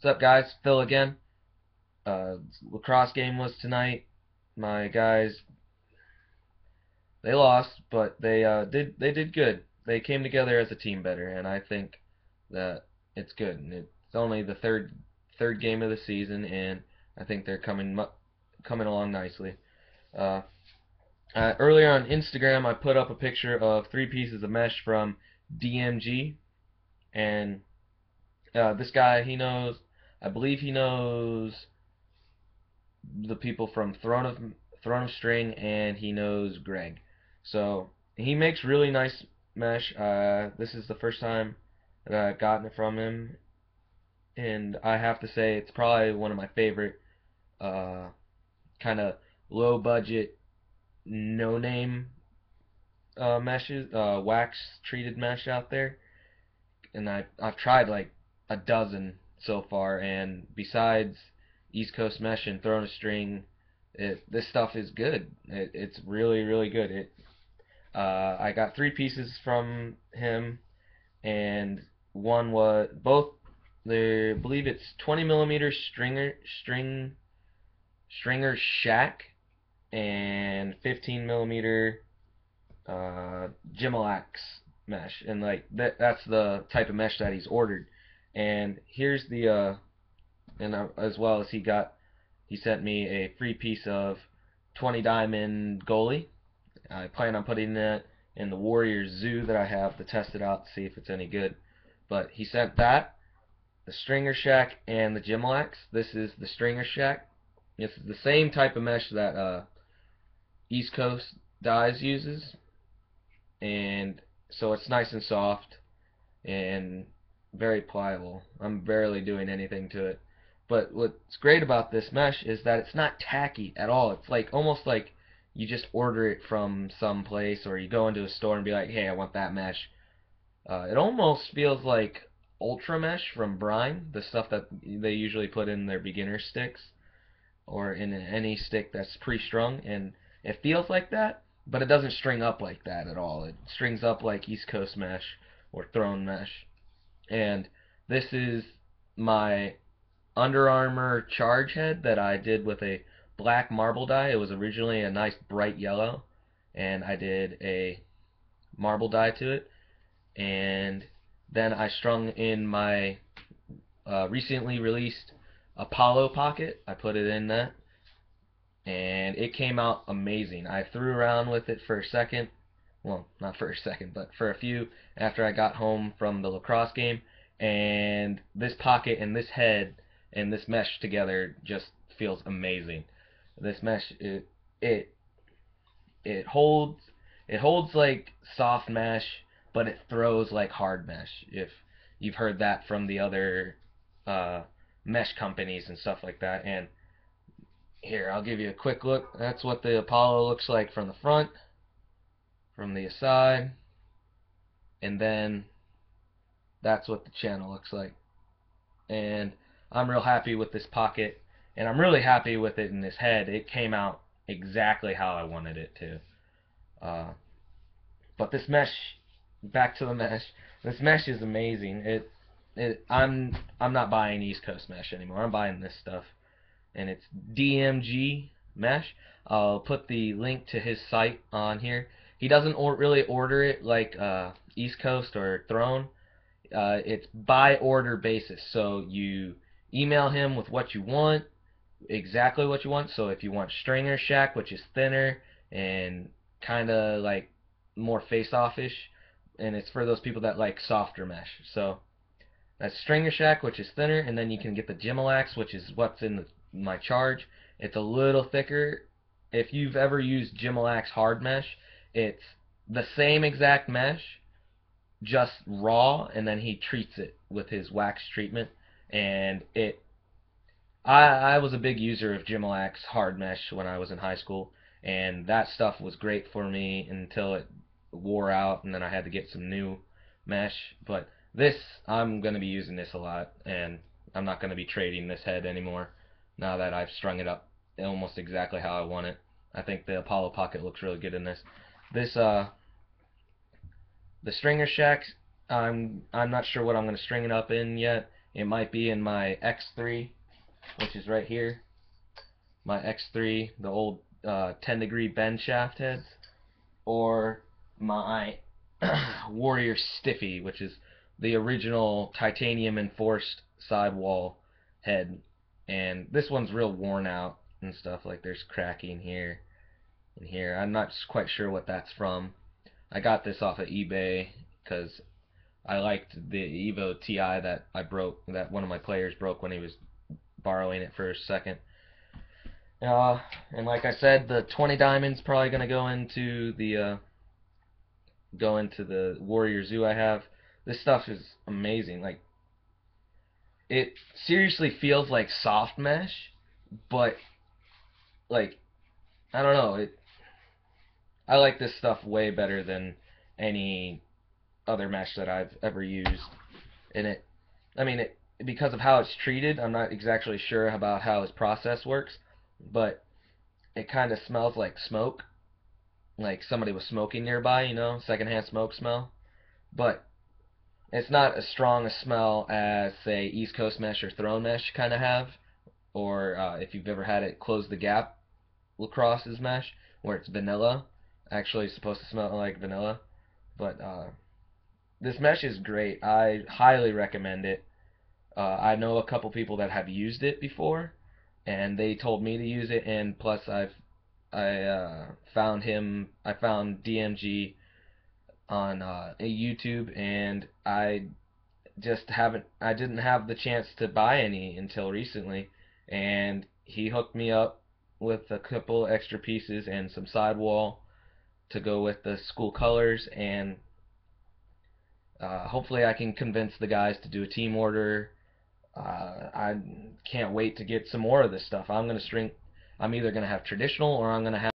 What's up, guys? Phil again. Lacrosse game was tonight. My guys, they lost, but they did good. They came together as a team better, and I think that it's good. And it's only the third game of the season, and I think they're coming along nicely. Uh, Earlier on Instagram, I put up a picture of 3 pieces of mesh from DMG, and this guy, I believe he knows the people from Throne of String, and he knows Greg. So he makes really nice mesh. This is the first time that I've gotten it from him, and I have to say it's probably one of my favorite uh, kind of low budget, no name meshes, wax treated mesh out there. And I've tried like a dozen so far, and besides East Coast Mesh and Throne of String, this stuff is good. It's really good. I got 3 pieces from him, and one was both. I believe it's 20 millimeter stringer shack and 15 millimeter Gimalax mesh, and like that's the type of mesh that he's ordered. And here's the as well as he sent me a free piece of 20 diamond goalie. I plan on putting that in the Warriors zoo that I have to test it out to see if it's any good. But he sent that, the stringer shack, and the Gimalax. This is the stringer shack. This is the same type of mesh that East Coast Dyes uses, and so it's nice and soft and very pliable. I'm barely doing anything to it. But what's great about this mesh is that it's not tacky at all. It's like almost like you just order it from some place, or you go into a store and be like, "Hey, I want that mesh." It almost feels like Ultra Mesh from Brine, the stuff that they usually put in their beginner sticks, or in any stick that's pre-strung, and it feels like that, but it doesn't string up like that at all. It strings up like East Coast Mesh or Throne Mesh. And this is my Under Armour charge head that I did with a black marble dye. It was originally a nice bright yellow, and I did a marble dye to it, and then I strung in my recently released Apollo pocket. I put it in that, and it came out amazing. I threw around with it for a second. Well, not for a second, but for a few after I got home from the lacrosse game, and this pocket and this head and this mesh together just feels amazing. This mesh, it it holds it holds like soft mesh, but it throws like hard mesh. If you've heard that from the other uh, mesh companies and stuff like that. And here, I'll give you a quick look. That's what the Apollo looks like from the front, from the side, and then that's what the channel looks like. And I'm real happy with this pocket, and I'm really happy with it in this head. It came out exactly how I wanted it to. Uh, but this mesh, back to the mesh. This mesh is amazing. I'm not buying East Coast Mesh anymore. I'm buying this stuff, and it's DMG Mesh. I'll put the link to his site on here. He doesn't really order it like East Coast or Throne. It's by order basis, so you email him with what you want, exactly what you want. So if you want stringer shack, which is thinner and kind of like more face-offish, and it's for those people that like softer mesh. So that's stringer shack, which is thinner, and then you can get the Gimalax, which is what's in my charge. It's a little thicker. If you've ever used Gimalax hard mesh, it's the same exact mesh, just raw, and then he treats it with his wax treatment, and I was a big user of Gimalax hard mesh when I was in high school, and that stuff was great for me until it wore out, and then I had to get some new mesh. But this, I'm going to be using this a lot, and I'm not going to be trading this head anymore now that I've strung it up almost exactly how I want it. I think the Apollo pocket looks really good in this. This the stringer shacks, I'm not sure what I'm going to string it up in yet. It might be in my X3, which is right here. My X3, the old 10-degree bend shaft heads, or my Warrior Stiffy, which is the original titanium enforced sidewall head. And this one's real worn out and stuff. Like there's cracking here and here. I'm not quite sure what that's from. I got this off of eBay because I liked the Evo Ti that one of my players broke when he was borrowing it for a second. And like I said, the 20 diamonds probably gonna go into the Warrior Zoo I have. This stuff is amazing. Like it seriously feels like soft mesh, but like I don't know. I like this stuff way better than any other mesh that I've ever used. And I mean, because of how it's treated, I'm not exactly sure about how its process works, but it kind of smells like smoke, like somebody was smoking nearby, secondhand smoke smell. But it's not as strong a smell as, say, East Coast Mesh or Throne Mesh kind of have, or if you've ever had it Close the Gap Lacrosse's mesh, where it's vanilla. Actually, it's supposed to smell like vanilla. But this mesh is great. I highly recommend it. I know a couple people that have used it before, and they told me to use it. And plus, I found DMG on YouTube, and I didn't have the chance to buy any until recently, and he hooked me up with a couple extra pieces and some sidewall to go with the school colors, and hopefully I can convince the guys to do a team order. I can't wait to get some more of this stuff. I'm either gonna have traditional or I'm gonna have